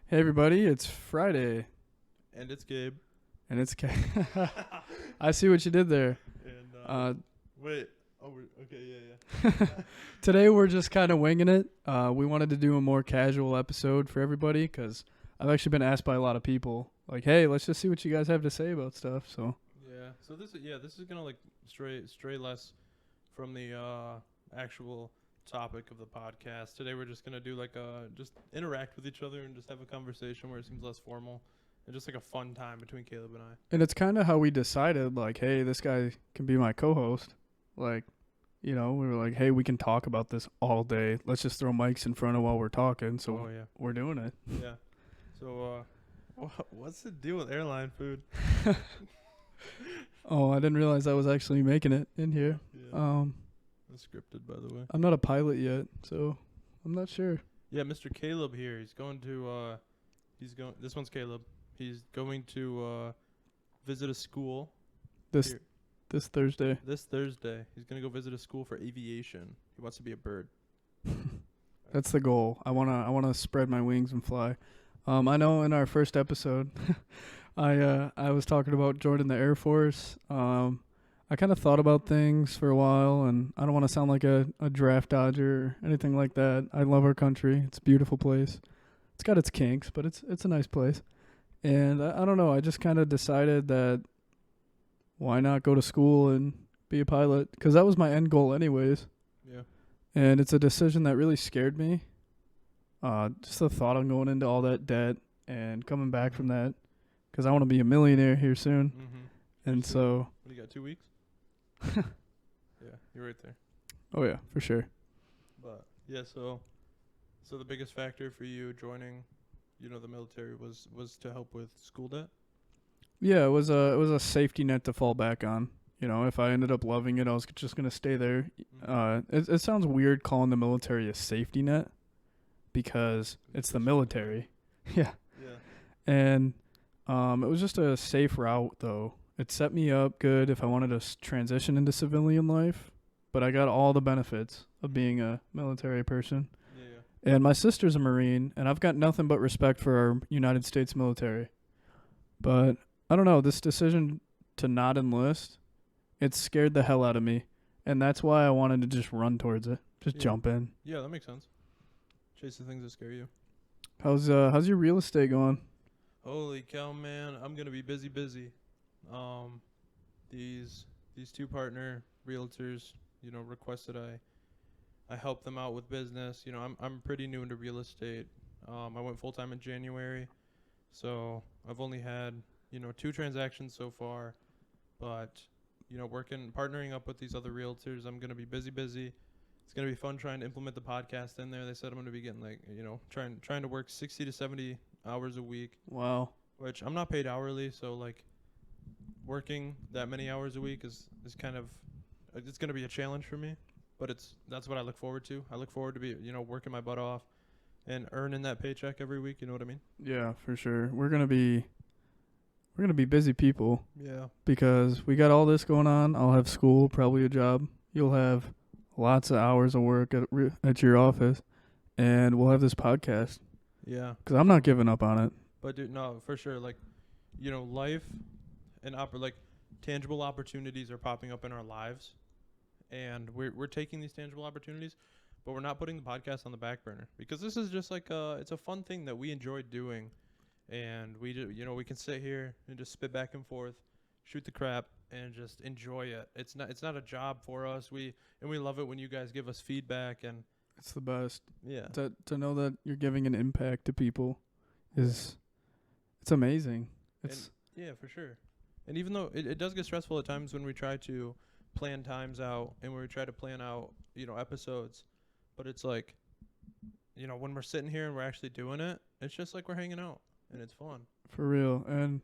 Hey everybody, it's Friday, And it's Gabe. and it's I see what you did there. And wait. Okay. Yeah. Today we're just kind of winging it. We wanted to do a more casual episode for everybody because I've actually been asked by a lot of people, like, "Hey, let's just see what you guys have to say about stuff." So Yeah. So this is gonna like stray less from the actual topic of the podcast. Today we're just gonna do like just interact with each other and just have a conversation where it seems less formal and just like a fun time between Caleb and I. and it's kind of how we decided, like, "Hey, this guy can be my co-host." Like, we were like, "Hey, we can talk about this all day. Let's just throw mics in front of while we're talking." So Yeah. we're doing it. Yeah. So what's the deal with airline food? Oh, I didn't realize I was actually making it in here. Yeah. That's scripted, by the way. I'm not a pilot yet, so I'm not sure. Yeah, Mr. Caleb here. He's going to this one's Caleb. He's going to visit a school This here. this Thursday. This Thursday. He's going to go visit a school for aviation. He wants to be a bird. That's the goal. I wanna spread my wings and fly. I know in our first episode, I was talking about joining the Air Force. I kind of thought about things for a while, and I don't want to sound like a draft dodger or anything like that. I love our country. It's a beautiful place. It's got its kinks, but it's a nice place. And I don't know. I just kind of decided that why not go to school and be a pilot? Because that was my end goal anyways. Yeah. And it's a decision that really scared me. Just the thought of going into all that debt and coming back from that. Because I want to be a millionaire here soon. Mm-hmm. And so... What do you got, 2 weeks? Yeah, you're right there. Oh, yeah, for sure. But, yeah, so the biggest factor for you joining, the military was to help with school debt? Yeah, it was a safety net to fall back on. If I ended up loving it, I was just going to stay there. Mm-hmm. It sounds weird calling the military a safety net because it's the military. Yeah. Yeah. And it was just a safe route, though. It set me up good if I wanted to transition into civilian life, but I got all the benefits of being a military person. Yeah. And my sister's a Marine, and I've got nothing but respect for our United States military. But I don't know, this decision to not enlist, it scared the hell out of me. And that's why I wanted to just run towards it. Just jump in. Yeah, that makes sense. Chase the things that scare you. How's your real estate going? Holy cow, man. I'm going to be busy. These two partner realtors, requested I help them out with business. I'm pretty new into real estate. I went full time in January, so I've only had 2 transactions so far, but partnering up with these other realtors, I'm gonna be busy. It's gonna be fun trying to implement the podcast in there. They said I'm gonna be getting trying to work 60 to 70 hours a week. Wow. Which I'm not paid hourly, so like working that many hours a week is kind of it's gonna be a challenge for me. But that's what I look forward to. I look forward to be working my butt off and earning that paycheck every week. You know what I mean? Yeah, for sure. We're gonna be busy people. Yeah. Because we got all this going on. I'll have school, probably a job. You'll have lots of hours of work at your office, and we'll have this podcast. Yeah. Because I'm not giving up on it. But dude, no, for sure. Like, life and tangible opportunities are popping up in our lives, and we're taking these tangible opportunities, but we're not putting the podcast on the back burner because this is just like it's a fun thing that we enjoy doing, and we we can sit here and just spit back and forth, shoot the crap, and just enjoy it. It's not a job for us. We love it when you guys give us feedback, and it's the best. Yeah. To know that you're giving an impact to people it's amazing. Yeah, for sure. And even though it does get stressful at times when we try to plan times out and when we try to plan out, episodes, but it's like, when we're sitting here and we're actually doing it, it's just like we're hanging out and it's fun. For real. And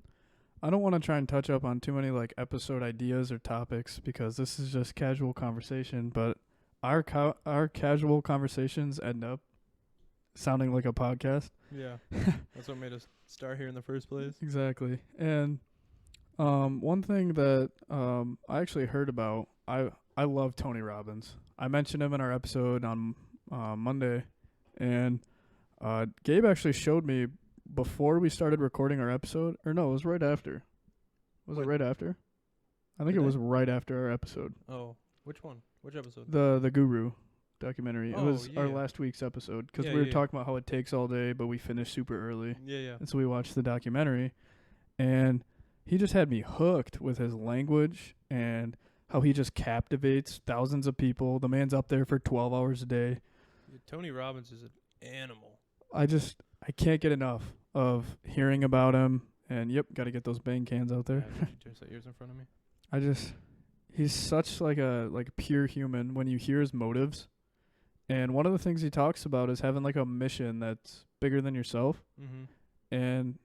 I don't want to try and touch up on too many like episode ideas or topics because this is just casual conversation, but our casual conversations end up sounding like a podcast. Yeah. That's what made us start here in the first place. Exactly. And one thing that I actually heard about, I love Tony Robbins. I mentioned him in our episode on Monday, and Gabe actually showed me before we started recording our episode, or no, it was right after. Was it right after? I think it was right after our episode. Oh, which one? Which episode? The Guru documentary. It Oh, was our yeah. last week's episode because Yeah, we were yeah. talking about how it takes all day, but we finished super early. Yeah. And so we watched the documentary, and he just had me hooked with his language and how he just captivates thousands of people. The man's up there for 12 hours a day. Tony Robbins is an animal. I can't get enough of hearing about him. And yep, got to get those bang cans out there. Yeah, did you just set yours in front of me? He's such like a pure human when you hear his motives. And one of the things he talks about is having like a mission that's bigger than yourself. Mm-hmm. And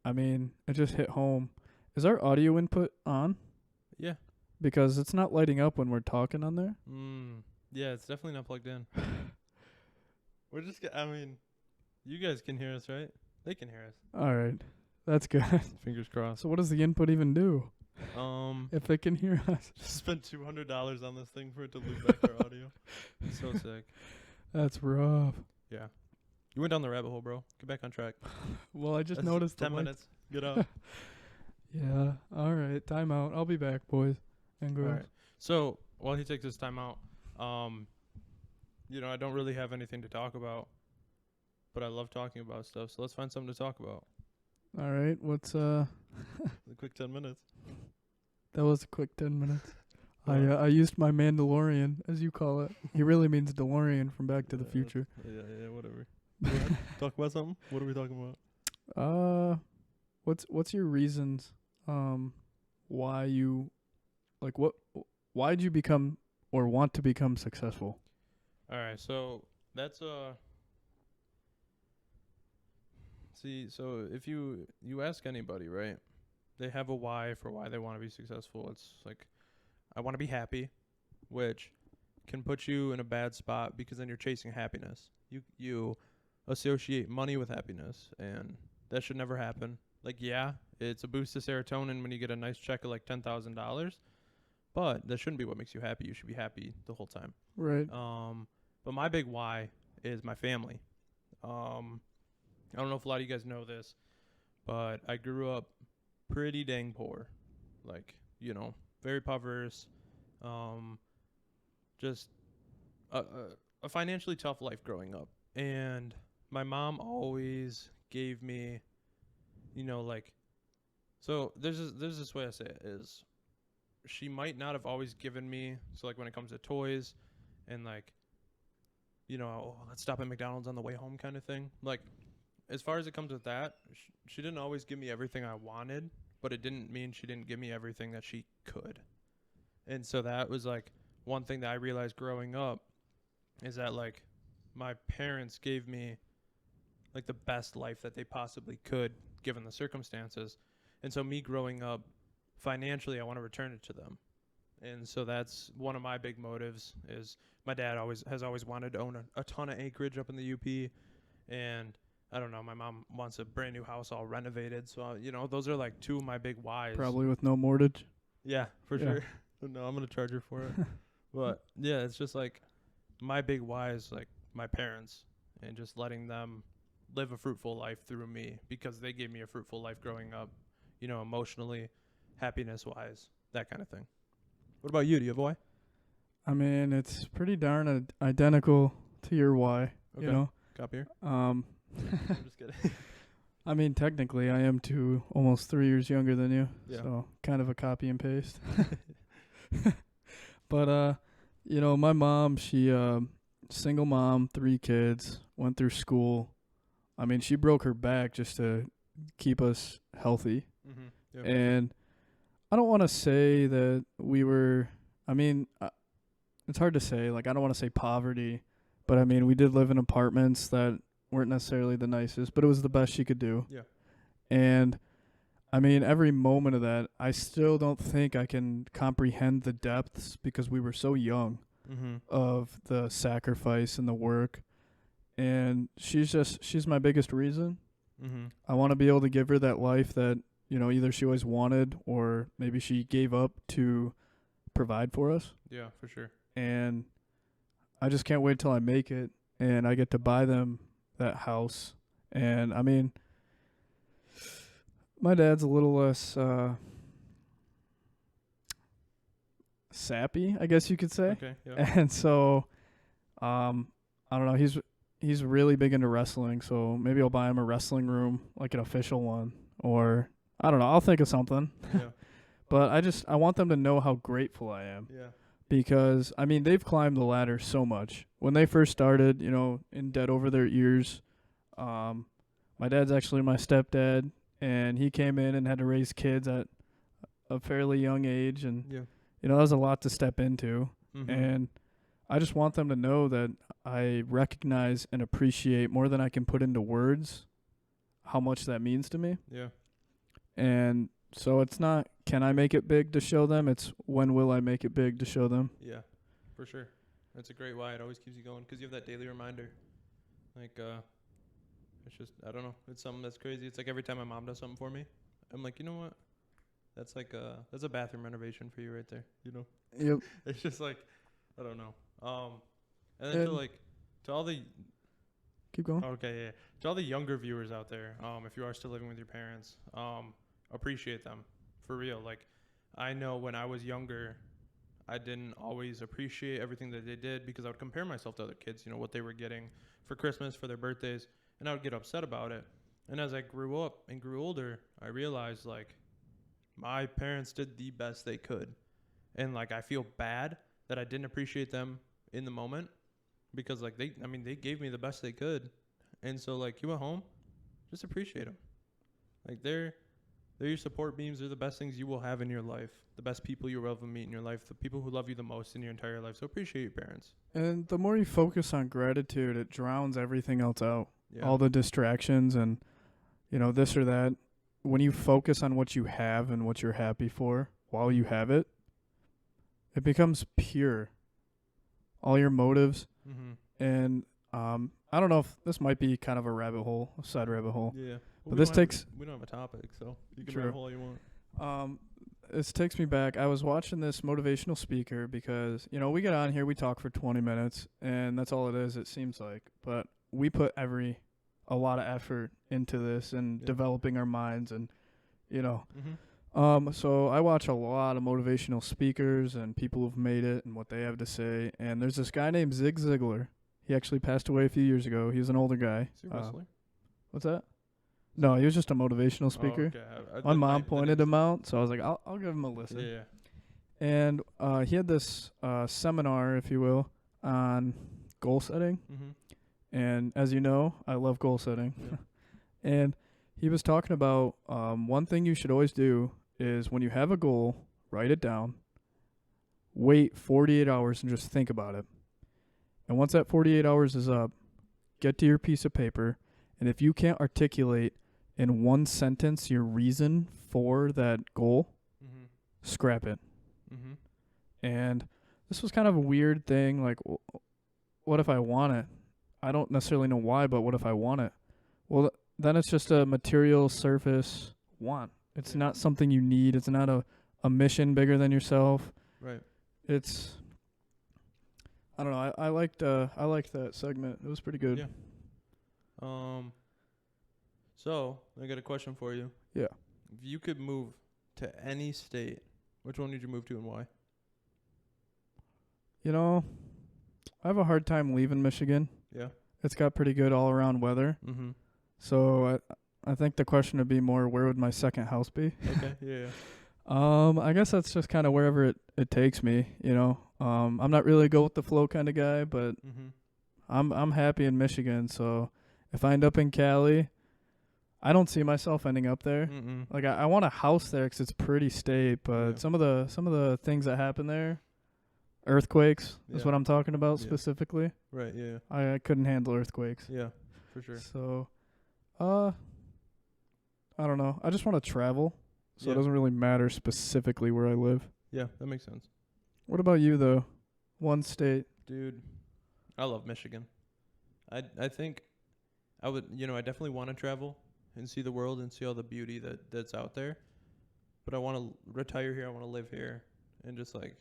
I mean, it just hit home. Is our audio input on? Yeah. Because it's not lighting up when we're talking on there. Yeah, it's definitely not plugged in. We're just, I mean, you guys can hear us, right? They can hear us. All right. That's good. Fingers crossed. So what does the input even do? If it can hear us. Spent $200 on this thing for it to loop back our audio. So sick. That's rough. Yeah. You went down the rabbit hole, bro. Get back on track. Well, I just That's noticed 10 the lights. minutes. Get out. Yeah. All right. Time out. I'll be back, boys and girls. All right. So while he takes his time out, I don't really have anything to talk about, but I love talking about stuff. So let's find something to talk about. All right. What's A quick 10 minutes. That was a quick 10 minutes. I used my Mandalorian, as you call it. He really means DeLorean from Back to the Future. Yeah, whatever. Go ahead. Talk about something? What are we talking about? What's your reasons why you why'd you become or want to become successful? All right, so that's so if you ask anybody, right? They have a why for why they want to be successful. It's like, I want to be happy, which can put you in a bad spot because then you're chasing happiness. You associate money with happiness, and that should never happen. Like, yeah, it's a boost to serotonin when you get a nice check of like $10,000, but that shouldn't be what makes you happy. You should be happy the whole time. Right. But my big why is my family. I don't know if a lot of you guys know this, but I grew up pretty dang poor. Like, very impoverished. Just a financially tough life growing up. And my mom always gave me, so there's this way I say it is, she might not have always given me, so like when it comes to toys and like, let's stop at McDonald's on the way home kind of thing. Like, as far as it comes with that, she didn't always give me everything I wanted, but it didn't mean she didn't give me everything that she could. And so that was like one thing that I realized growing up is that like my parents gave me like the best life that they possibly could given the circumstances. And so me growing up financially, I want to return it to them. And so that's one of my big motives is my dad has always wanted to own a ton of acreage up in the UP. And I don't know, my mom wants a brand new house all renovated. So, those are like two of my big whys. Probably with no mortgage. Yeah, for sure. No, I'm going to charge her for it. But yeah, it's just like my big why is like my parents and just letting them live a fruitful life through me because they gave me a fruitful life growing up, emotionally, happiness wise, that kind of thing. What about you? Do you have a why? I mean, it's pretty darn identical to your why, Okay. Copy here. I'm just kidding. I mean, technically, I am almost 3 years younger than you, Yeah. so kind of a copy and paste. But, my mom, she, single mom, 3 kids, went through school. I mean, she broke her back just to keep us healthy. Mm-hmm. Yep. And I don't want to say that we were, it's hard to say. Like, I don't want to say poverty, but I mean, we did live in apartments that weren't necessarily the nicest, but it was the best she could do. Yeah. And I mean, every moment of that, I still don't think I can comprehend the depths because we were so young of the sacrifice and the work. And she's my biggest reason. Mm-hmm. I want to be able to give her that life that, either she always wanted or maybe she gave up to provide for us. Yeah, for sure. And I just can't wait till I make it and I get to buy them that house. And I mean, My dad's a little less sappy, I guess you could say. Okay. Yeah. And so, I don't know. He's really big into wrestling, so maybe I'll buy him a wrestling room, like an official one, or I don't know. I'll think of something. Yeah. But I want them to know how grateful I am. Yeah. Because I mean they've climbed the ladder so much. When they first started, in debt over their ears, my dad's actually my stepdad, and he came in and had to raise kids at a fairly young age, and Yeah. that was a lot to step into. Mm-hmm. And I just want them to know that I recognize and appreciate more than I can put into words how much that means to me. Yeah. And so it's not, can I make it big to show them? It's when will I make it big to show them? Yeah. For sure. That's a great why. It always keeps you going because you have that daily reminder. Like, it's just, I don't know. It's something that's crazy. It's like every time my mom does something for me, I'm like, you know what? That's like that's a bathroom renovation for you right there. Yep. It's just like, I don't know. And then to all the Keep going. Okay, yeah. To all the younger viewers out there, if you are still living with your parents, appreciate them for real. Like, I know when I was younger, I didn't always appreciate everything that they did because I would compare myself to other kids, what they were getting for Christmas, for their birthdays, and I would get upset about it. And as I grew up and grew older, I realized, like, my parents did the best they could. And, like, I feel bad that I didn't appreciate them in the moment because, like, they gave me the best they could. And so, like, you at home, just appreciate them. Like, they're your support beams. They're the best things you will have in your life. The best people you will ever meet in your life. The people who love you the most in your entire life. So appreciate your parents. And the more you focus on gratitude, it drowns everything else out. Yeah. All the distractions and, this or that. When you focus on what you have and what you're happy for while you have it, it becomes pure. All your motives. Mm-hmm. And I don't know if this might be kind of a side rabbit hole. Yeah. But this takes... We don't have a topic, so you can True. rabbit hole all you want. This takes me back. I was watching this motivational speaker because, we get on here, we talk for 20 minutes, and that's all it is, it seems like. But we put a lot of effort into this and developing our minds and, Mm-hmm. So I watch a lot of motivational speakers and people who've made it and what they have to say. And there's this guy named Zig Ziglar. He actually passed away a few years ago. He was an older guy. Is he a wrestler? What's that? No, he was just a motivational speaker. Oh, okay. My mom pointed him out, so I was like, I'll give him a listen. Yeah. And he had this seminar, if you will, on goal setting. Mm-hmm. And as you know, I love goal setting. Yeah. And he was talking about one thing you should always do is when you have a goal, write it down, wait 48 hours and just think about it. And once that 48 hours is up, get to your piece of paper. And if you can't articulate in one sentence your reason for that goal, Mm-hmm. scrap it. Mm-hmm. And this was kind of a weird thing. Like, what if I want it? I don't necessarily know why, but what if I want it? Well, then it's just a material surface want. It's not something you need. It's not a mission bigger than yourself. Right. It's, I don't know. I liked that segment. It was pretty good. Yeah. So I got a question for you. Yeah. If you could move to any state, which one would you move to and why? I have a hard time leaving Michigan. Yeah. It's got pretty good all around weather. Mm-hmm. So I think the question would be more, where would my second house be? Okay. Yeah. I guess that's just kind of wherever it takes me, I'm not really a go with the flow kind of guy, but Mm-hmm. I'm happy in Michigan. So if I end up in Cali, I don't see myself ending up there. Mm-mm. Like I want a house there 'cause it's pretty state, but Yeah. some of the things that happen there, earthquakes is Yeah. what I'm talking about Yeah. specifically. Right. Yeah. I couldn't handle earthquakes. Yeah. For sure. So, I don't know. I just want to travel, so Yeah. it doesn't really matter specifically where I live. Yeah, that makes sense. What about you though? One state. Dude, I love Michigan. I think I would, I definitely want to travel and see the world and see all the beauty that's out there. But I want to retire here. I want to live here. And just like,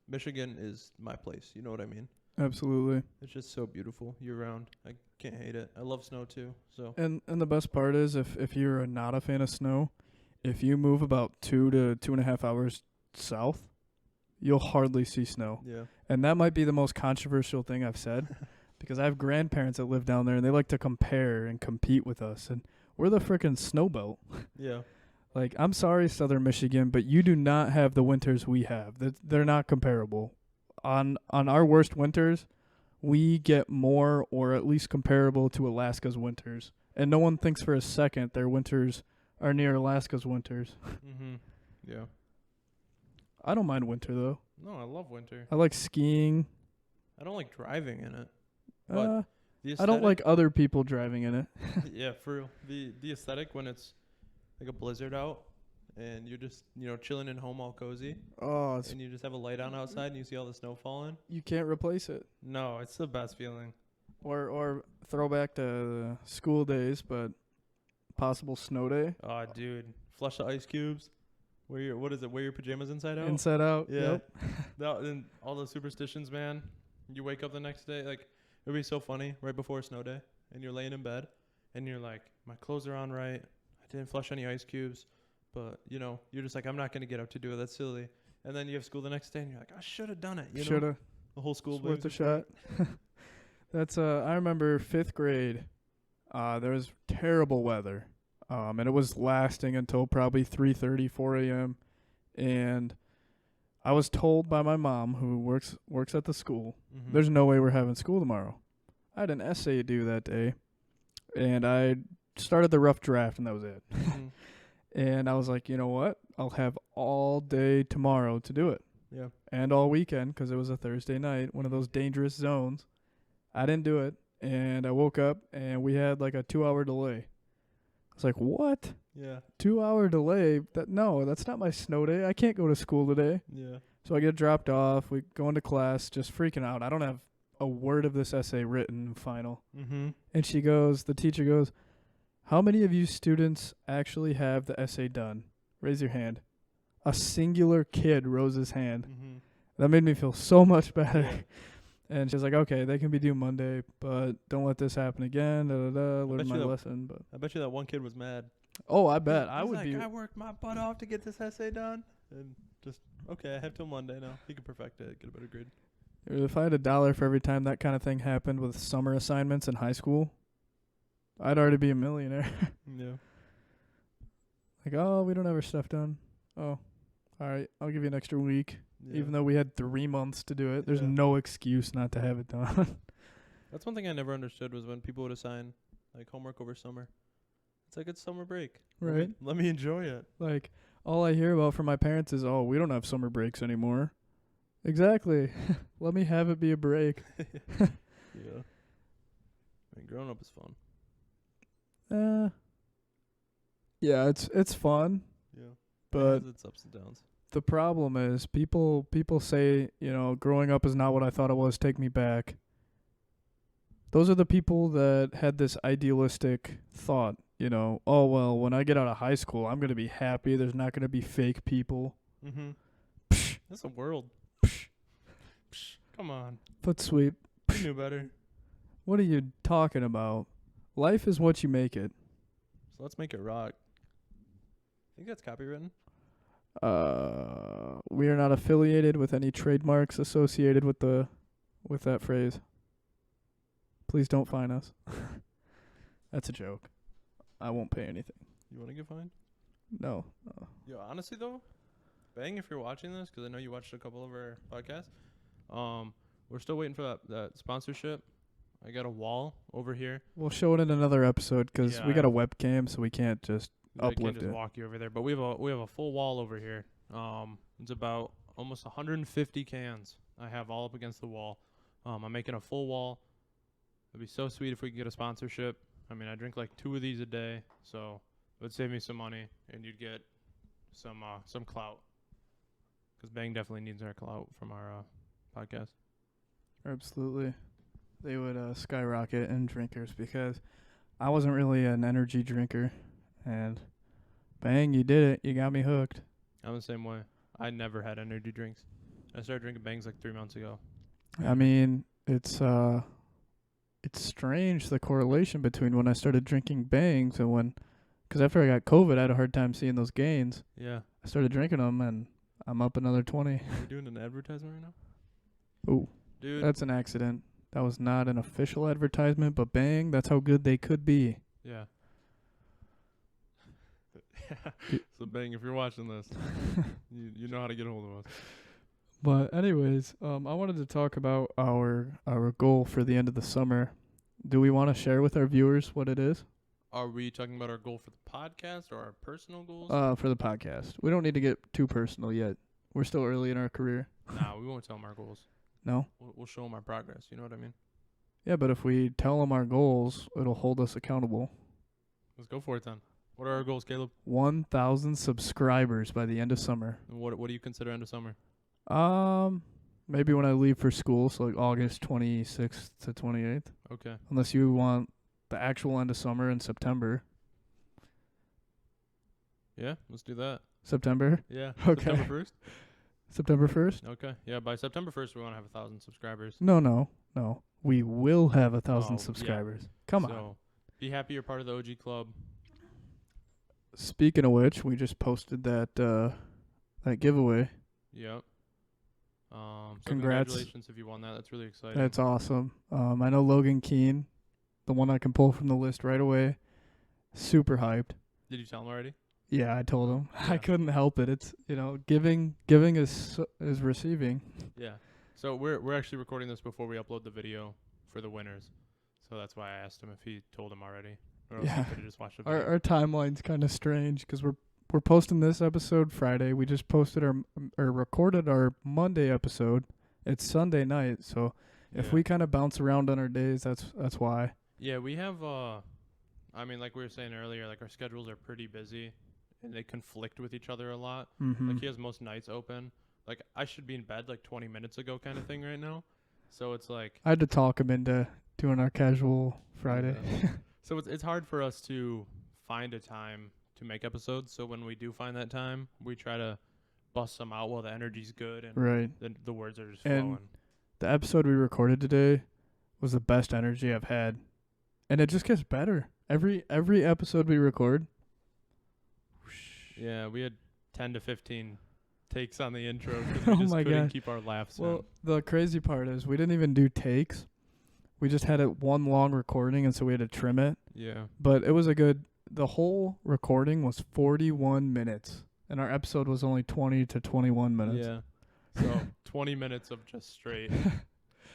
Michigan is my place. You know what I mean? Absolutely. It's just so beautiful year round. I can't hate it. I love snow too. So And the best part is if you're not a fan of snow, if you move about 2 to 2.5 hours south, you'll hardly see snow. Yeah. And that might be the most controversial thing I've said because I have grandparents that live down there and they like to compare and compete with us. And we're the frickin' snow belt. Yeah. Like, I'm sorry, Southern Michigan, but you do not have the winters we have. They're not comparable. On our worst winters, we get more or at least comparable to Alaska's winters. And no one thinks for a second their winters are near Alaska's winters. Mhm. Yeah. I don't mind winter, though. No, I love winter. I like skiing. I don't like driving in it. Uh, But the I don't aesthetic- like other people driving in it. Yeah, for real. The aesthetic when it's like a blizzard out and you're just, chilling in home all cozy Oh, and you just have a light on outside and you see all the snow falling. you can't replace it. No, it's the best feeling. Or throwback to the school days, but possible snow day. Oh, dude. Flush the ice cubes. Wear your pajamas inside out? Inside out. Yeah. Yep. And all the superstitions, man. You wake up the next day, like, it'd be so funny right before a snow day, and you're laying in bed, and you're like, my clothes are on right. I didn't flush any ice cubes, but, you're just like, I'm not going to get up to do it. That's silly. And then you have school the next day, and you're like, I should have done it. Should have. The whole school It's worth blames a you for shot. That's I remember 5th grade. There was terrible weather, and it was lasting until probably 3:30, 4 a.m. And I was told by my mom, who works at the school, it. Mhm. there's no way we're having school tomorrow. I had an essay due that day, and I started the rough draft, and that was it. Mhm. And I was like, you know what? I'll have all day tomorrow to do it. Yeah. And all weekend because it was a Thursday night, one of those dangerous zones. I didn't do it, and I woke up, and we had like a 2-hour delay. I was like, what? Yeah. 2-hour delay? No, that's not my snow day. I can't go to school today. Yeah. So I get dropped off. We go into class, just freaking out. I don't have a word of this essay written final. Mm-hmm. And the teacher goes, how many of you students actually have the essay done? Raise your hand. A singular kid rose his hand. Mm-hmm. That made me feel so much better. And she's like, okay, they can be due Monday, but don't let this happen again. Learn my lesson. But I bet you that one kid was mad. oh, I bet. I He's would like, be. I worked my butt off to get this essay done. And just, okay, I have till Monday now. He can perfect it, get a better grade. If I had $1 for every time that kind of thing happened with summer assignments in high school, I'd already be a millionaire. Yeah. Like, oh, we don't have our stuff done. Oh, all right, I'll give you an extra week. Yeah. Even though we had 3 months to do it, there's Yeah. no excuse not to have it done. That's one thing I never understood was when people would assign like homework over summer. It's like it's summer break. Right. Let me enjoy it. Like, all I hear about from my parents is, oh, we don't have summer breaks anymore. Exactly. Let me have it be a break. Yeah. I mean, growing up is fun. Yeah, it's fun, Yeah. but It has its ups and downs. the problem is people say, growing up is not what I thought it was, take me back. Those are the people that had this idealistic thought, oh, well, when I get out of high school, I'm going to be happy. There's not going to be fake people. Mm-hmm. Psh, That's the world. Psh. Come on. foot sweep. You knew better. What are you talking about? Life is what you make it. So let's make it rock. Think that's copywritten? We are not affiliated with any trademarks associated with that phrase. Please don't fine us. That's a joke. I won't pay anything. You want to get fined? No. Yo, honestly though, Bang, if you're watching this, because I know you watched a couple of our podcasts, we're still waiting for that sponsorship. I got a wall over here. We'll show it in another episode because we Yeah. got a webcam, so we can't just I can't uplift just it. walk you over there, but we have a full wall over here. It's about almost 150 cans I have all up against the wall. I'm making a full wall. It'd be so sweet if we could get a sponsorship. I mean, I drink like 2 of these a day, so it would save me some money, and you'd get some clout. Because Bang definitely needs our clout from our podcast. Absolutely. They would skyrocket in drinkers because I wasn't really an energy drinker. And Bang, you did it. You got me hooked. I'm the same way. I never had energy drinks. I started drinking Bangs like 3 months ago. I mean, it's strange the correlation between when I started drinking Bangs and when Because after I got COVID, I had a hard time seeing those gains. Yeah. I started drinking them, and I'm up another 20. We're doing an advertisement right now? Ooh, Dude. that's an accident. That was not an official advertisement, but bang, that's how good they could be. Yeah. So bang, if you're watching this, you know how to get a hold of us. But anyways, I wanted to talk about our goal for the end of the summer. Do we want to share with our viewers what it is? Are we talking about our goal for the podcast or our personal goals? For the podcast. We don't need to get too personal yet. We're still early in our career. Nah, we won't tell them our goals. No? We'll show them our progress. You know what I mean? Yeah, but if we tell them our goals, it'll hold us accountable. Let's go for it then. What are our goals, Caleb? 1,000 subscribers by the end of summer. And what do you consider end of summer? Maybe when I leave for school, so like August 26th to 28th. Okay. Unless you want the actual end of summer in September. Yeah, let's do that. September? Yeah. Okay. September 1st? September 1st? Okay. Yeah, by September 1st, we want to have 1,000 subscribers. No. We will have 1,000 Oh, subscribers. yeah. Come on. So, be happy you're part of the OG club. Speaking of which, we just posted that giveaway. Yep. So Congrats. congratulations if you won that. That's really exciting. That's awesome. I know Logan Keene, the one I can pull from the list right away, super hyped. Did you tell him already? Yeah, I told him. Yeah. I couldn't help it. It's, giving is receiving. Yeah. So we're actually recording this before we upload the video for the winners. So that's why I asked him if he told him already. Or else Yeah. he could have just watched the video. Our timeline's kind of strange because we're posting this episode Friday. We just posted or recorded our Monday episode. It's Sunday night, so if Yeah. we kind of bounce around on our days, that's why. Yeah, we have I mean, like we were saying earlier, like our schedules are pretty busy and they conflict with each other a lot. Mm-hmm. Like he has most nights open. Like I should be in bed like 20 minutes ago kind of thing right now. So it's like I had to talk him into doing our casual Friday. Yeah. So it's hard for us to find a time to make episodes. So when we do find that time, we try to bust some out while the energy's good and Right. the words are just And flowing. The episode we recorded today was the best energy I've had, and it just gets better every episode we record. Yeah, we had 10 to 15 takes on the intro because Oh we just my couldn't gosh. keep our laughs in. Well, the crazy part is we didn't even do takes. We just had it one long recording, and so we had to trim it. Yeah. But it was the whole recording was 41 minutes, and our episode was only 20 to 21 minutes. Yeah. So 20 minutes of just straight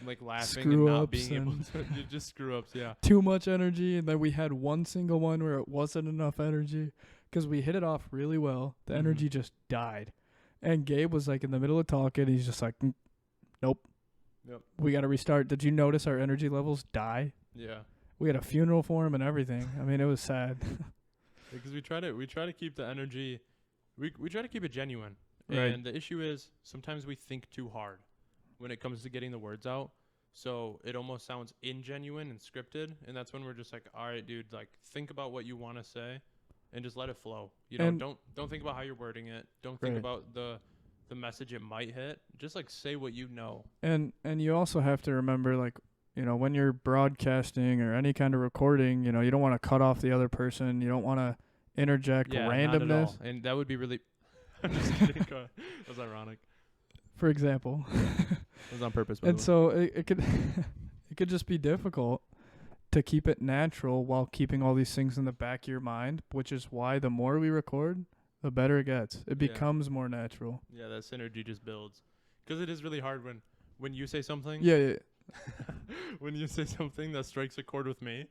like laughing and Screw not ups being able and to just screw ups, yeah. Too much energy, and then we had one single one where it wasn't enough energy because we hit it off really well. The Mhm. energy just died. And Gabe was like in the middle of talking. He's just like, nope. Yep. We got to restart. Did you notice our energy levels die? Yeah. We had a funeral for him and everything. I mean, it was sad. Because we try to keep the energy we try to keep it genuine. Right. And the issue is sometimes we think too hard when it comes to getting the words out. So it almost sounds ingenuine and scripted, and that's when we're just like, all right, dude, like think about what you want to say and just let it flow. You know, And don't think about how you're wording it. Don't think Right. about the message it might hit. Just like say what you know. And you also have to remember, like, when you're broadcasting or any kind of recording, you don't want to cut off the other person. You don't want to interject Yeah, not at randomness. all. And that would be really I'm just kidding. Go ahead. That was ironic. For example. It was on purpose, by And the way. so it could it could just be difficult to keep it natural while keeping all these things in the back of your mind, which is why the more we record, the better it gets. It Yeah. becomes more natural. Yeah, that synergy just builds. Because it is really hard when you say something. Yeah. When you say something that strikes a chord with me,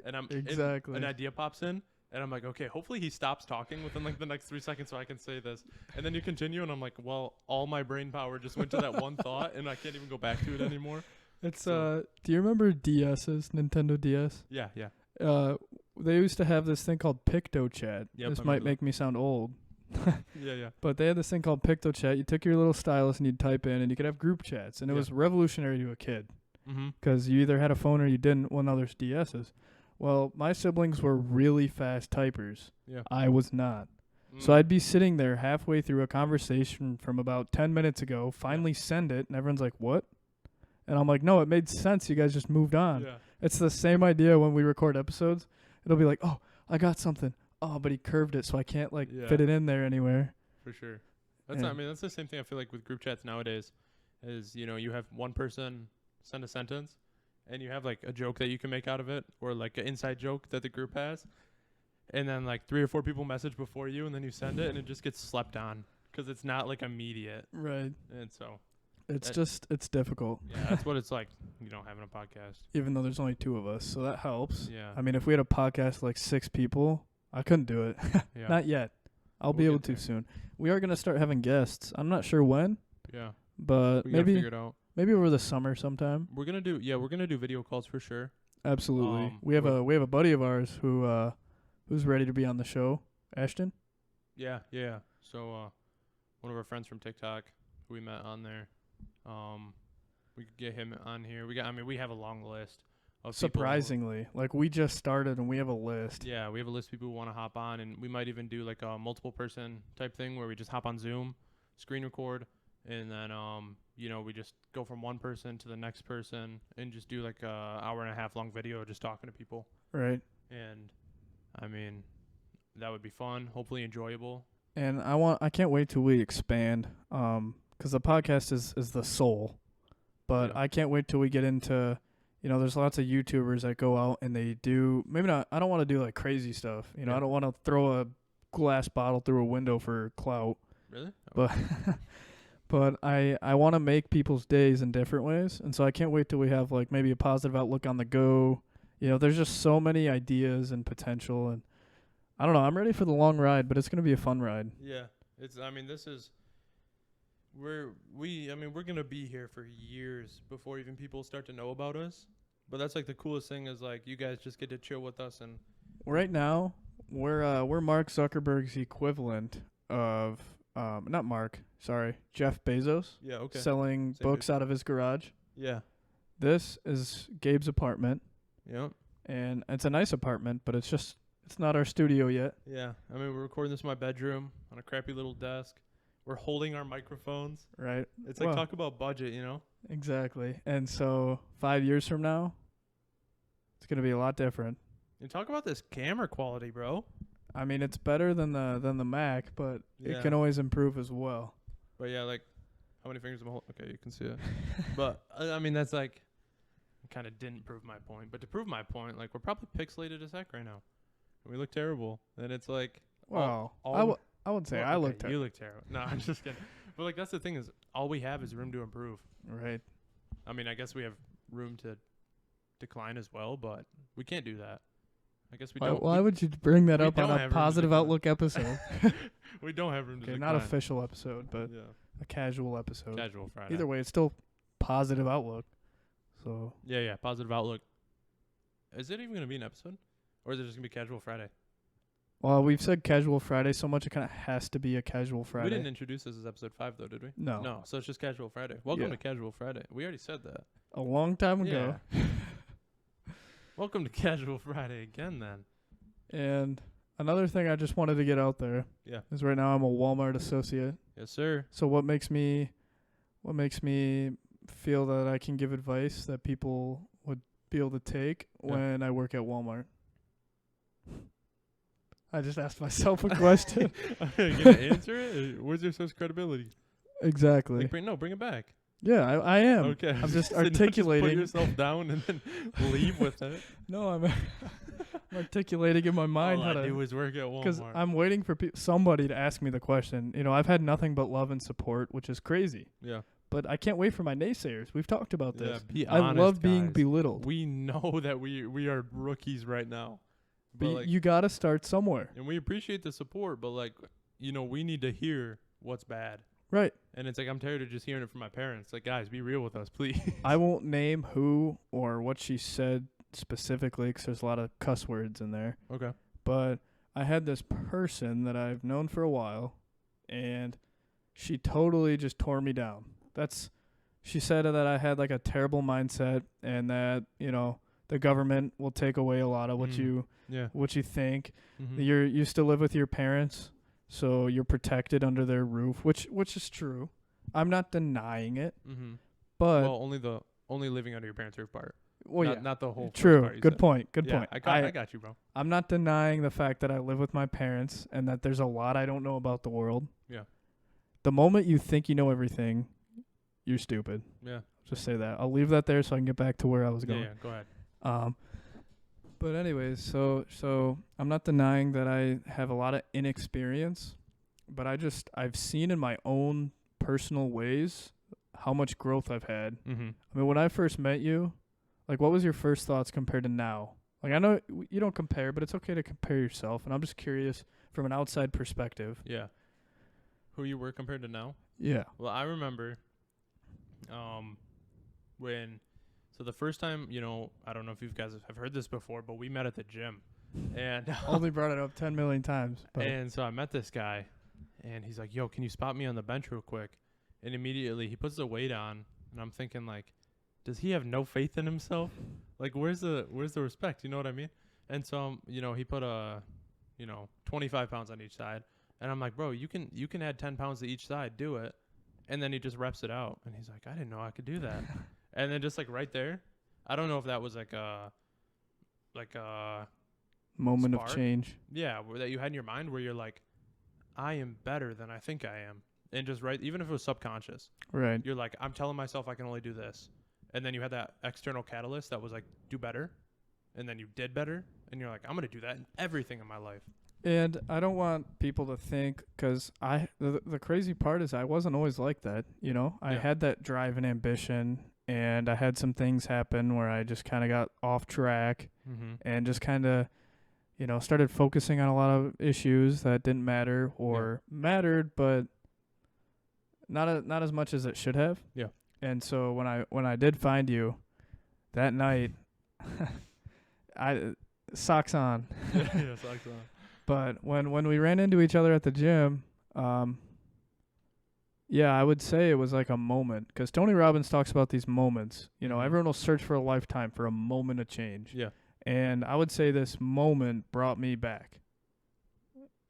and Exactly. an idea pops in, and I'm like, okay, hopefully he stops talking within like the next 3 seconds so I can say this. And then you continue, and I'm like, well, all my brain power just went to that one thought, and I can't even go back to it anymore. It's So- do you remember DS's, Nintendo DS? Yeah, yeah. They used to have this thing called PictoChat. Yep, This I might remember make me sound old. Yeah. But they had this thing called PictoChat. You took your little stylus and you'd type in, and you could have group chats. And it Yeah. was revolutionary to a kid Mm-hmm. because you either had a phone or you didn't. Well, now there's DS's. Well, my siblings were really fast typers. Yeah. I was not. So I'd be sitting there halfway through a conversation from about 10 minutes ago, finally send it, and everyone's like, what? And I'm like, no, it made sense. You guys just moved on. Yeah. It's the same idea when we record episodes. It'll be like, oh, I got something. oh, but he curved it, so I can't like Yeah. fit it in there anywhere. For sure. That's Yeah. I mean that's the same thing I feel like with group chats nowadays is, you know, you have one person send a sentence and you have like a joke that you can make out of it or like an inside joke that the group has. And then like 3 or 4 people message before you and then you send it and it just gets slept on cuz it's not like immediate. Right. And so It's That- just it's difficult. yeah, that's what it's like, you know, having a podcast. Even though there's only 2 of us, so that helps. Yeah. I mean, if we had a podcast like 6 people, I couldn't do it. Yeah. Not yet. I'll be We'll able get to there. soon. We are gonna start having guests. I'm not sure when, Yeah. but We got to maybe figure it out. maybe over the summer sometime. We're going to do video calls for sure. Absolutely. We have a buddy of ours who's ready to be on the show. Ashton. Yeah, yeah. So one of our friends from TikTok who we met on there, we could get him on here. We have a long list of people who- Surprisingly, like we just started and we have a list. yeah, we have a list of people who want to hop on, and we might even do like a multiple person type thing where we just hop on Zoom, screen record, and then you know, we just go from one person to the next person and just do like a hour and a half long video just talking to people. Right. And I mean, that would be fun, hopefully enjoyable. And I can't wait till we expand, 'cause the podcast is the soul, but Yeah. I can't wait till we get into, you know, there's lots of YouTubers that go out and they do, maybe not, I don't want to do like crazy stuff, you know, Yeah. I don't want to throw a glass bottle through a window for clout, Really? but but I want to make people's days in different ways, and so I can't wait till we have like maybe a positive outlook on the go. You know, there's just so many ideas and potential, and I don't know, I'm ready for the long ride, but it's going to be a fun ride. Yeah, we're gonna be here for years before even people start to know about us. But that's like the coolest thing is like you guys just get to chill with us and Right now, we're Mark Zuckerberg's equivalent of not Mark, sorry, Jeff Bezos yeah, okay, selling Same books out of his garage. yeah, This is Gabe's apartment, yeah, and it's a nice apartment, but it's not our studio yet. yeah. I mean, we're recording this in my bedroom on a crappy little desk. We're holding our microphones. Right? It's like Well, talk about budget, you know? exactly. And so 5 years from now, it's gonna be a lot different. And talk about this camera quality, bro. I mean, it's better than the Mac, but Yeah. it can always improve as well. But yeah, like how many fingers am I holding? Okay, you can see it. But I mean, that's like kind of didn't prove my point. But to prove my point, like we're probably pixelated as heck right now. And we look terrible. And it's like Well, all I would say well, I okay, looked at you look terrible. No, I'm just kidding. But like that's the thing is all we have is room to improve. right. I mean, I guess we have room to decline as well, but we can't do that. I guess we don't. Why would you bring that we up on don't a have room to positive decline. outlook episode? we don't have room to Okay, decline. not official episode, but Yeah. a casual episode. Casual Friday. Either way, it's still positive outlook. So Yeah, yeah. Positive outlook. Is it even going to be an episode? Or is it just going to be Casual Friday? well, we've said casual Friday so much it kind of has to be a casual Friday. We didn't introduce this as episode 5, though, did we? No. No, so it's just Casual Friday. Welcome Yeah. to Casual Friday. We already said that. A long time ago. Welcome to Casual Friday again, then. And another thing I just wanted to get out there Yeah. is right now I'm a Walmart associate. Yes, sir. So what makes me feel that I can give advice that people would be able to take Yeah. when I work at Walmart? I just asked myself a question. Are you going to answer it? Where's your source of credibility? Exactly. Like, bring it back. Yeah, I am. Okay. I'm just So don't articulating. Just put yourself down and then leave with it. No, I'm articulating in my mind All how I to. do is work at Because Walmart. I'm waiting for somebody to ask me the question. You know, I've had nothing but love and support, which is crazy. Yeah. But I can't wait for my naysayers. We've talked about Yeah, this. be I honest, love being guys. belittled. We know that we are rookies right now. But But like, you got to start somewhere. and we appreciate the support, but like, you know, we need to hear what's bad. Right. And it's like, I'm tired of just hearing it from my parents. Like, guys, be real with us, please. I won't name who or what she said specifically because there's a lot of cuss words in there. Okay. But I had this person that I've known for a while, and she totally just tore me down. She said that I had like a terrible mindset and that, you know, the government will take away a lot of what you think. Mm-hmm. You still live with your parents, so you're protected under their roof, which is true. I'm not denying it, Mm-hmm. but Well, only living under your parents' roof part. Well, not, yeah. not the whole first True. part you Good said. point. Good Yeah, point. I got you, bro. I'm not denying the fact that I live with my parents and that there's a lot I don't know about the world. Yeah. The moment you think you know everything, you're stupid. Yeah. Just say that. I'll leave that there so I can get back to where I was going. Yeah, go ahead. But anyways, so I'm not denying that I have a lot of inexperience, but I've seen in my own personal ways how much growth I've had. Mm-hmm. I mean, when I first met you, like, what was your first thoughts compared to now? Like, I know you don't compare, but it's okay to compare yourself, and I'm just curious from an outside perspective. Yeah. Who you were compared to now? Yeah. Well, I remember so the first time, I don't know if you guys have heard this before, but we met at the gym. And Only brought it up 10 million times. But and so I met this guy, and he's like, yo, can you spot me on the bench real quick? And immediately he puts the weight on, and I'm thinking, like, does he have no faith in himself? Like, where's the respect? You know what I mean? And so, he put 25 pounds on each side. And I'm like, bro, you can add 10 pounds to each side. Do it. And then he just reps it out. And he's like, I didn't know I could do that. And then just, like, right there, I don't know if that was, like a moment spark. of change. Yeah, that you had in your mind where you're like, I am better than I think I am. And just even if it was subconscious. Right. You're like, I'm telling myself I can only do this. And then you had that external catalyst that was like, do better. And then you did better. And you're like, I'm going to do that in everything in my life. And I don't want people to think, because the crazy part is I wasn't always like that. I had that drive and ambition, and I had some things happen where I just kind of got off track and just kind of, started focusing on a lot of issues that didn't matter or mattered, but not as much as it should have. Yeah. And so when I did find you that night, socks on. Yeah, socks on. But when we ran into each other at the gym, I would say it was like a moment, because Tony Robbins talks about these moments. Everyone will search for a lifetime for a moment of change. Yeah. And I would say this moment brought me back.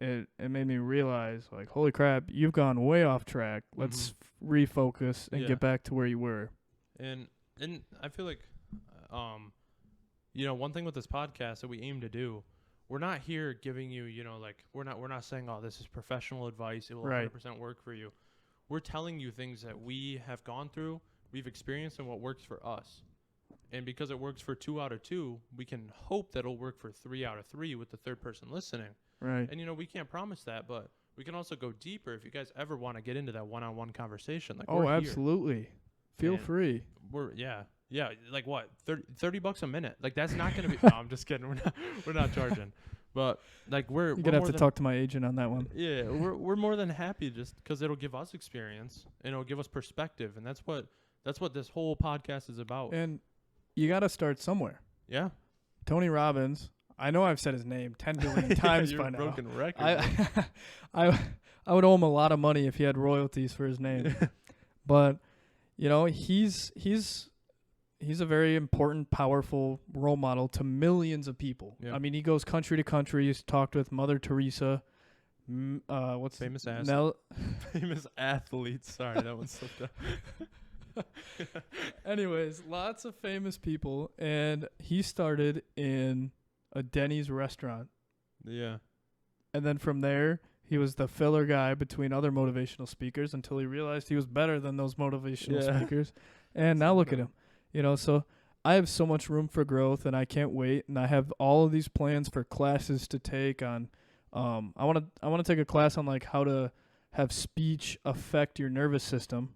It made me realize, like, holy crap, you've gone way off track. Let's refocus and get back to where you were. And I feel like, one thing with this podcast that we aim to do, we're not here giving you, we're not saying, oh, this is professional advice. It will 100% work for you. We're telling you things that we have gone through, we've experienced, and what works for us. And because it works for 2 out of 2, we can hope that it'll work for 3 out of 3 with the third person listening. Right. And, we can't promise that, but we can also go deeper if you guys ever want to get into that one-on-one conversation. Like, oh, absolutely. Feel free. Yeah. Like what? $30 a minute. Like, that's not going to be, no, I'm just kidding. We're not charging. But like, you're going to have to talk to my agent on that one. Yeah. We're more than happy, just because it'll give us experience and it'll give us perspective. And that's what this whole podcast is about. And you got to start somewhere. Yeah. Tony Robbins. I know I've said his name 10 billion times by now. Broken record. I would owe him a lot of money if he had royalties for his name. But he's a very important, powerful role model to millions of people. Yeah. I mean, he goes country to country. He's talked with Mother Teresa. What's famous famous athletes? Sorry, that one's slipped up. Anyways, lots of famous people, and he started in a Denny's restaurant. Yeah. And then from there, he was the filler guy between other motivational speakers until he realized he was better than those motivational speakers. And now look at him. So I have so much room for growth, and I can't wait. And I have all of these plans for classes to take on. I want to take a class on like how to have speech affect your nervous system.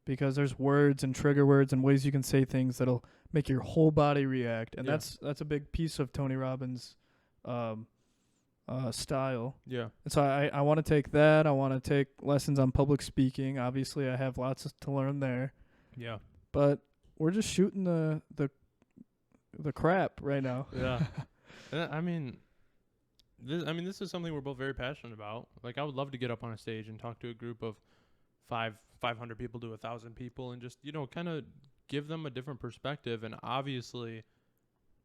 Because there's words and trigger words and ways you can say things that'll make your whole body react, and that's a big piece of Tony Robbins' style. Yeah. And so I want to take that. I want to take lessons on public speaking. Obviously, I have lots to learn there. Yeah. But we're just shooting the crap right now. Yeah. This is something we're both very passionate about. Like, I would love to get up on a stage and talk to a group of 500 people to 1,000 people and just, kind of give them a different perspective. And obviously,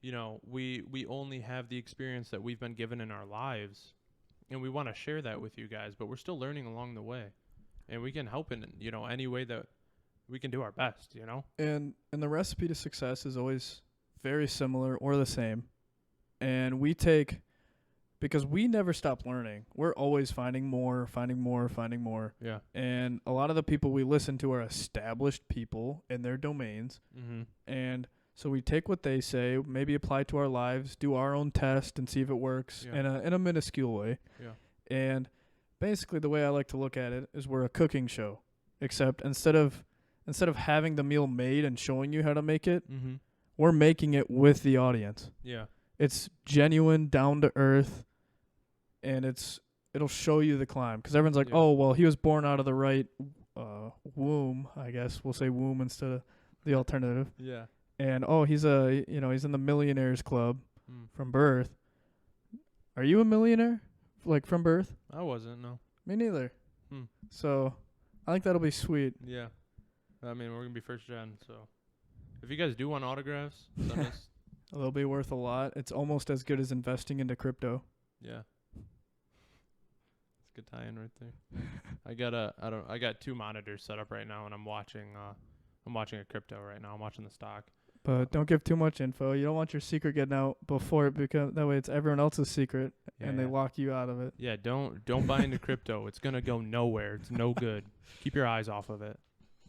we only have the experience that we've been given in our lives, and we want to share that with you guys, but we're still learning along the way, and we can help in, any way we can do our best, you know? And the recipe to success is always very similar or the same. And we take, because we never stop learning. We're always finding more, finding more, finding more. Yeah. And a lot of the people we listen to are established people in their domains. Mm-hmm. And so we take what they say, maybe apply to our lives, do our own test and see if it works in a minuscule way. Yeah. And basically the way I like to look at it is we're a cooking show, except instead of having the meal made and showing you how to make it, Mm-hmm. we're making it with the audience. Yeah. It's genuine, down to earth, and it'll show you the climb. Because everyone's like, oh, well, he was born out of the right womb, I guess. We'll say womb instead of the alternative. Yeah. And, oh, he's in the millionaires club from birth. Are you a millionaire, like, from birth? I wasn't, no. Me neither. Hmm. So I think that'll be sweet. Yeah. I mean, we're going to be first gen, so if you guys do want autographs, send us. They'll be worth a lot. It's almost as good as investing into crypto. Yeah. It's a good tie-in right there. I got 2 monitors set up right now, and I'm watching a crypto right now. I'm watching the stock. But don't give too much info. You don't want your secret getting out before it becomes, that way it's everyone else's secret and they lock you out of it. Yeah, don't buy into crypto. It's going to go nowhere. It's no good. Keep your eyes off of it.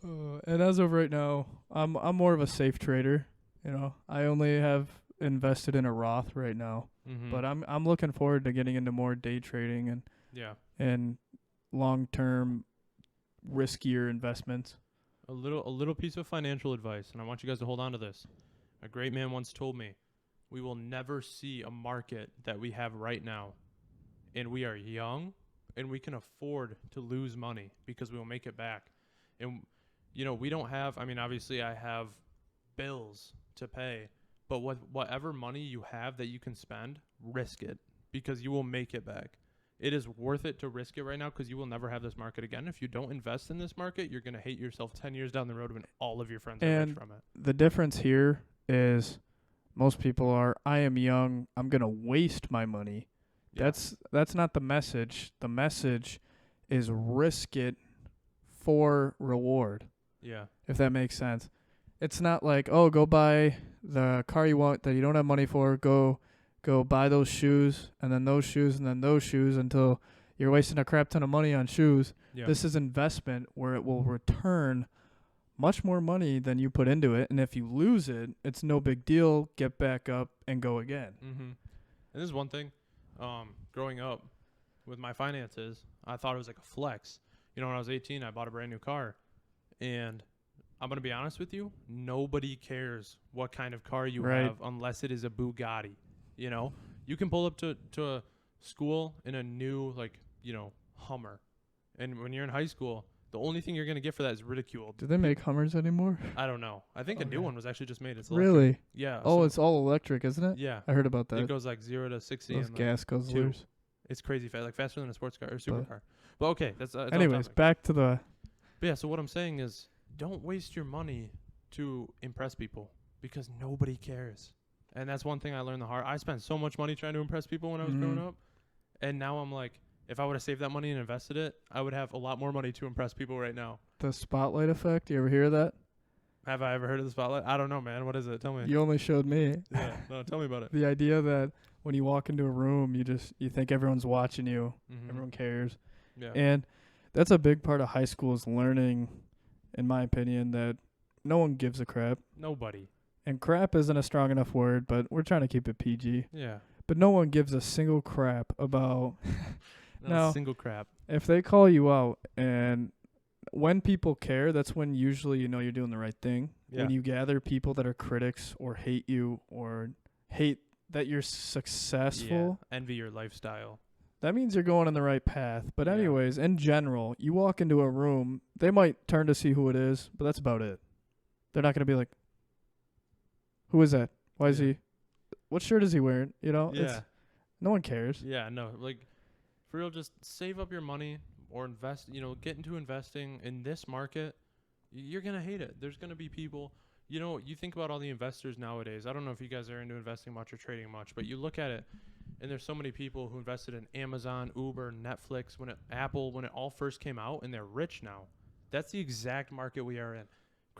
And as of right now, I'm more of a safe trader. You know, I only have invested in a Roth right now, but I'm looking forward to getting into more day trading and long-term riskier investments. A little piece of financial advice, and I want you guys to hold on to this. A great man once told me, we will never see a market that we have right now, and we are young, and we can afford to lose money because we will make it back. And, you know, we don't have, I mean, obviously I have bills to pay, but whatever money you have that you can spend, risk it because you will make it back. It is worth it to risk it right now because you will never have this market again. If you don't invest in this market, you're going to hate yourself 10 years down the road when all of your friends are rich from it. The difference here is most people are, I am young, I'm going to waste my money. Yeah. That's not the message. The message is risk it for reward. Yeah. If that makes sense. It's not like, oh, go buy the car you want that you don't have money for, go buy those shoes and then those shoes and then those shoes until you're wasting a crap ton of money on shoes. Yeah. This is investment where it will return much more money than you put into it. And if you lose it, it's no big deal. Get back up and go again. Mm-hmm. And this is one thing. Growing up with my finances, I thought it was like a flex. You know, when I was 18, I bought a brand new car. And I'm going to be honest with you, nobody cares what kind of car you have unless it is a Bugatti. You know, you can pull up to a school in a new, like, you know, Hummer. And when you're in high school, the only thing you're going to get for that is ridicule. Do they make Hummers anymore? I don't know. I think a new one was actually just made. It's electric. Really? Yeah. Oh, so it's all electric, isn't it? Yeah. I heard about that. It goes like 0 to 60. Those gas guzzlers. It's crazy fast, like faster than a sports car or supercar. But okay, that's anyways, back to the... But yeah, so what I'm saying is don't waste your money to impress people because nobody cares. And that's one thing I learned the hard. I spent so much money trying to impress people when I was growing up. And now I'm like, if I would have saved that money and invested it, I would have a lot more money to impress people right now. The spotlight effect, you ever hear of that? Have I ever heard of the spotlight? I don't know, man. What is it? Tell me. You only showed me. Yeah, no, tell me about it. The idea that when you walk into a room, you think everyone's watching you. Everyone cares. Yeah. And that's a big part of high school is learning, in my opinion, that no one gives a crap. Nobody. And crap isn't a strong enough word, but we're trying to keep it PG. Yeah. But no one gives a single crap about... Not a single crap. If they call you out, and when people care, that's when usually you know you're doing the right thing. Yeah. When you gather people that are critics or hate you or hate that you're successful. Yeah. Envy your lifestyle. That means you're going on the right path. But anyways, in general, you walk into a room, they might turn to see who it is, but that's about it. They're not going to be like, who is that? Why is he? What shirt is he wearing? You know, no one cares. Yeah, no, like for real, just save up your money or invest. You know, get into investing in this market. You're gonna hate it. There's gonna be people. You know, you think about all the investors nowadays. I don't know if you guys are into investing much or trading much, but you look at it, and there's so many people who invested in Amazon, Uber, Netflix, Apple when it all first came out, and they're rich now. That's the exact market we are in.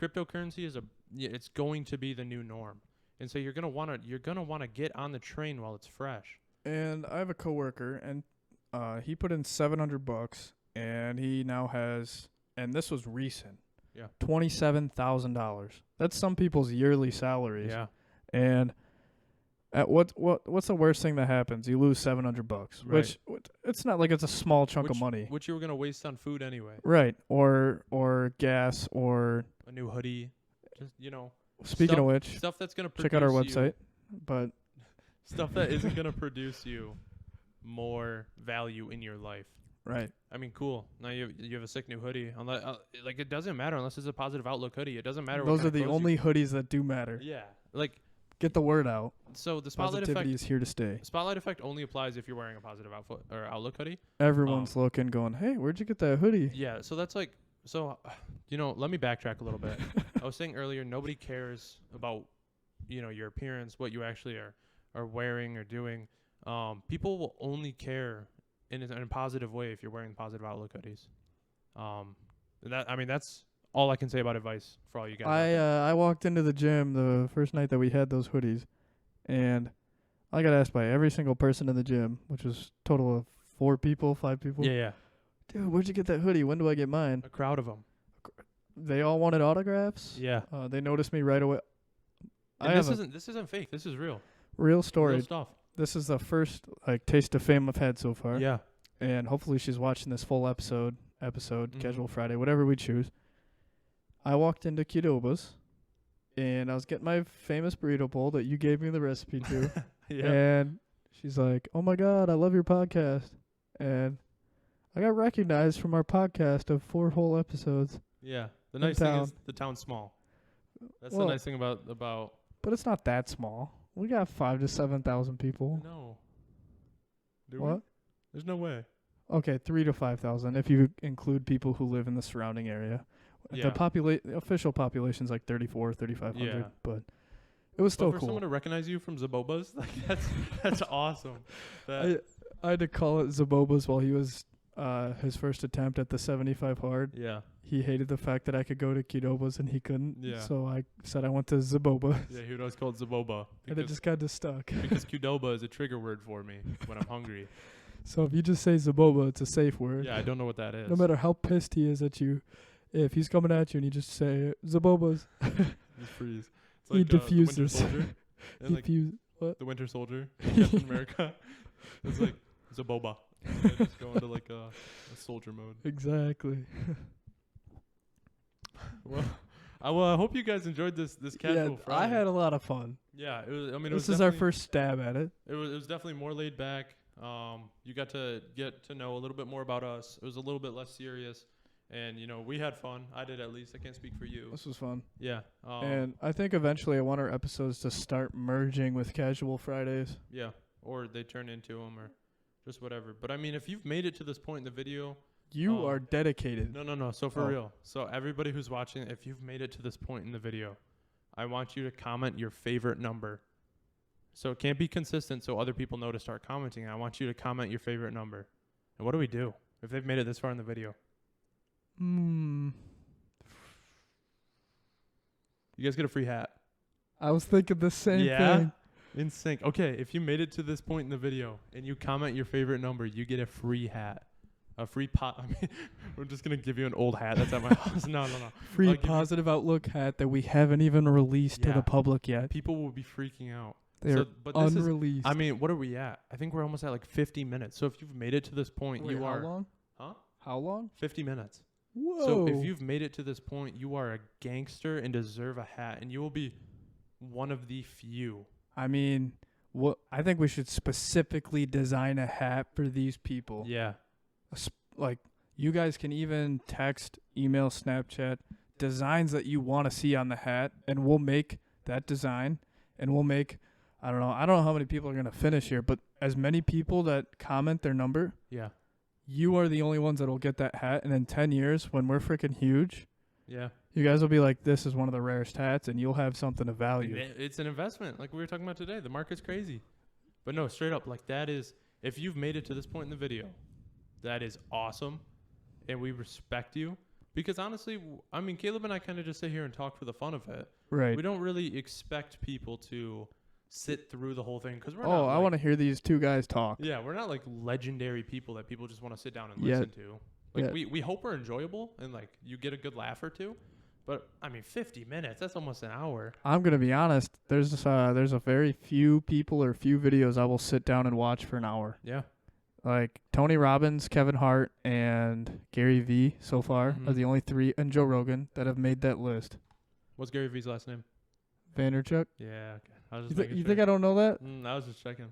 cryptocurrency is it's going to be the new norm. And so you're going to want to get on the train while it's fresh. And I have a coworker, and he put in $700, and he now has, and this was recent, $27,000. That's some people's yearly salaries. Yeah. And at what's the worst thing that happens? You lose $700, right. which it's not like it's a small chunk of money. Which you were gonna waste on food anyway. Right, or gas, or a new hoodie. Just Speaking of which, stuff that's gonna check out our website. But stuff that isn't gonna produce you more value in your life. Right. I mean, cool. Now you have a sick new hoodie. Like, it doesn't matter unless it's a positive outlook hoodie. It doesn't matter. Those are the only hoodies that do matter. Yeah. Like, get the word out. So the spotlight Positivity effect is here to stay. Spotlight effect only applies if you're wearing a positive outfit or outlook hoodie. Everyone's looking, going, "Hey, where'd you get that hoodie?" Yeah. So that's like, let me backtrack a little bit. I was saying earlier, nobody cares about, your appearance, what you actually are wearing or doing. People will only care in a positive way if you're wearing positive outlook hoodies. That's all I can say about advice for all you guys. I walked into the gym the first night that we had those hoodies, and I got asked by every single person in the gym, which was a total of 5 people. Yeah. Dude, where'd you get that hoodie? When do I get mine? A crowd of them. They all wanted autographs. Yeah. They noticed me right away. This isn't fake. This is real. Real story. Real stuff. This is the first taste of fame I've had so far. Yeah. And hopefully she's watching this full episode, Mm-hmm. Casual Friday, whatever we choose. I walked into Qdoba's, and I was getting my famous burrito bowl that you gave me the recipe to. Yeah. And she's like, "Oh my God, I love your podcast." And I got recognized from our podcast of 4 whole episodes. Yeah. The nice thing is the town's small. That's the nice thing about. But it's not that small. We got 5,000 to 7,000 people. No. What? There's no way. Okay, 3,000 to 5,000 if you include people who live in the surrounding area. Yeah. The official population's like 3,500, Yeah. but it was still for cool. someone to recognize you from Zaboba's, like that's awesome. I had to call it Zaboba's while he was his first attempt at the 75 hard. Yeah. He hated the fact that I could go to Qdoba's and he couldn't. Yeah. So I said I went to Zaboba. Yeah, he would always call it Zaboba. And it just got stuck. Because Qdoba is a trigger word for me when I'm hungry. So if you just say Zaboba, it's a safe word. Yeah, I don't know what that is. No matter how pissed he is at you, if he's coming at you and you just say Zaboba's, He freeze. It's he like diffuses. the Winter Soldier. And like what? the Winter Soldier, Captain America. It's like Zaboba. They just go into like a soldier mode. Exactly. Well, I hope you guys enjoyed this casual Friday. I had a lot of fun. Yeah, it was. I mean, this is our first stab at it. It was definitely more laid back. You got to get to know a little bit more about us. It was a little bit less serious, and we had fun. I did, at least. I can't speak for you. This was fun. Yeah. And I think eventually I want our episodes to start merging with Casual Fridays. Yeah, or they turn into them, or just whatever. But I mean, if you've made it to this point in the video, you are dedicated. No. So for real. So everybody who's watching, if you've made it to this point in the video, I want you to comment your favorite number. So it can't be consistent so other people know to start commenting. I want you to comment your favorite number. And what do we do if they've made it this far in the video? You guys get a free hat. I was thinking the same thing. In sync. Okay, if you made it to this point in the video and you comment your favorite number, you get a free hat. A free pot. I mean, we're just going to give you an old hat that's at my house. No. Free positive outlook hat that we haven't even released to the public yet. People will be freaking out. They're unreleased. What are we at? I think we're almost at like 50 minutes. So if you've made it to this point, Wait, how long? Huh? How long? 50 minutes. Whoa. So if you've made it to this point, you are a gangster and deserve a hat. And you will be one of the few. I mean, I think we should specifically design a hat for these people. Yeah. Like, you guys can even text, email, Snapchat designs that you want to see on the hat, and we'll make that design, and we'll make, I don't know how many people are going to finish here, but as many people that comment their number, you are the only ones that will get that hat, and in 10 years, when we're freaking huge, you guys will be like, this is one of the rarest hats, and you'll have something of value. It's an investment, like we were talking about today. The market's crazy. But no, straight up, like that is, if you've made it to this point in the video, that is awesome, and we respect you. Because honestly, I mean, Caleb and I kind of just sit here and talk for the fun of it. Right. We don't really expect people to sit through the whole thing because we're Oh, not. I want to hear these two guys talk. Yeah, we're not like legendary people that people just want to sit down and Yeah. listen to. Like Yeah. we hope we're enjoyable and like you get a good laugh or two. But I mean, 50 minutes, that's almost an hour. I'm going to be honest. There's a very few people or few videos I will sit down and watch for an hour. Yeah. Like Tony Robbins, Kevin Hart, and Gary Vee so far are Mhm. the only three, and Joe Rogan, that have made that list. What's Gary Vee's last name? Vaynerchuk? Yeah, okay. I was You, just th- making you sure. think I don't know that? I was just checking.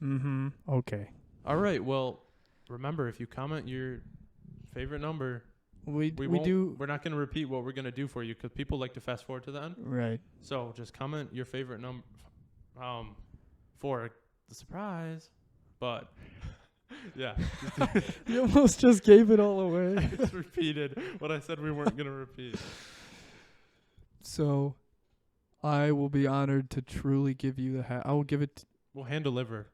Mm-hmm. Okay. All right, well, remember, if you comment your favorite number, We won't- do. we're not going to repeat what we're going to do for you because people like to fast forward to the end. Right. So just comment your favorite number for the surprise. But yeah, You almost just gave it all away. I just repeated what I said we weren't going to repeat. So, I will be honored to truly give you the hat. I will give it. We'll hand deliver.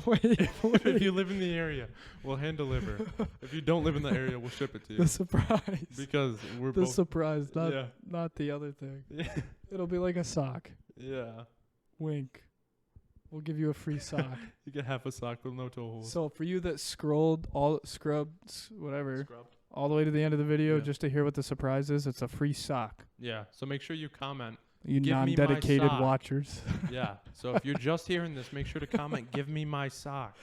Wait, If you live in the area, we'll hand deliver. If you don't live in the area, we'll ship it to you. the surprise. Because we're The both. surprise, Yeah. not the other thing. Yeah. It'll be like a sock. Yeah. Wink. We'll give you a free sock. You get half a sock with no toe holes. So for you that scrubbed whatever, Scrubbed. all the way to the end of the video Yeah. just to hear what the surprise is, it's a free sock. Yeah. So make sure you comment. You Give me my non-dedicated sock. watchers. Yeah. So if you're just hearing this, make sure to comment, give me my sock.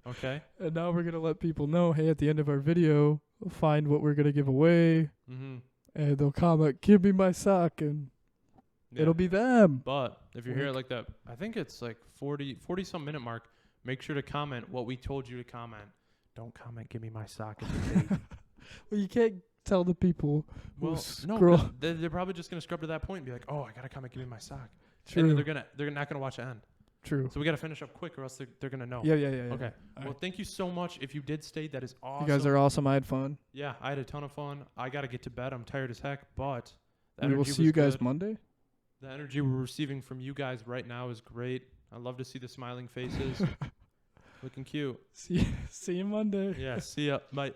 Okay? And now we're gonna let people know, hey, at the end of our video, find what we're gonna give away, Mm-hmm. and they'll comment, "Give me my sock," and it'll be them. But if you hear it like that, I think it's like 40 some minute mark. Make sure to comment what we told you to comment. Don't comment, give me my sock. It's a date. Well, you can't tell the people who Well, no, scroll. 'cause they're probably just gonna scrub to that point and be like, "Oh, I gotta comment, give me my sock." True. And then they're not gonna watch the end. True. So we gotta finish up quick, or else they're gonna know. Yeah. Okay. All Well, right. thank you so much. If you did stay, that is awesome. You guys are awesome. I had fun. Yeah, I had a ton of fun. I gotta get to bed. I'm tired as heck, but the We will energy see was you guys good. Monday. The energy we're receiving from you guys right now is great. I love to see the smiling faces. Looking cute. See you Monday. Yeah. See ya. Bye.